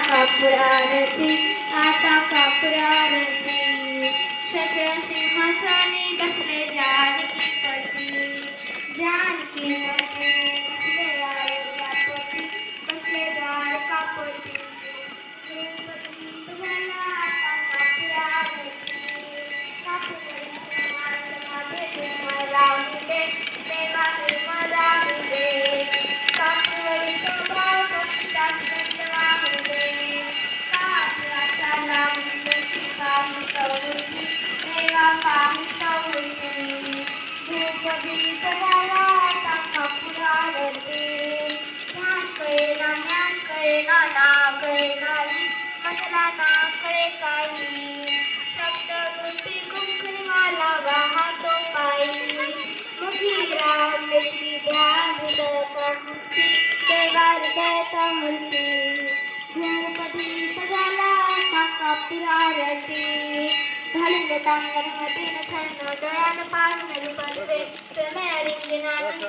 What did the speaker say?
कापूर आरती, आता कापूर आरती. शस्त्र सिंहासनी बसले जानकी पती, जानकी पती बसले अयोध्यापती, बसले द्वारकापती. द्रौपदी झाला आता कापूर आरती, कापूर समाज तुम्हाला मिळे, देवा तुम्हाला मिळे. कापूर शोभा भक्तीचा सुगंध वाहते, कापुराचा लावणी काही कवळी, देवा काही कवळी. धूपदीप झाला आता कापूर आरती, ज्ञान कळेना ना कळे नाही, म्हटला ना कळे काही. शब्द वृत्ती कुंकणीवाला वाहतो पायी, मुखी राहण्याची ध्यान हृदयमूर्ती, देवा हृदयमूर्ती. धूपदीप झाला आता कापूर आरती, घालून टांगण मधीन शरण, डोळ्यानं पाहून रूप तुझे, प्रेमे रिंगण आनंद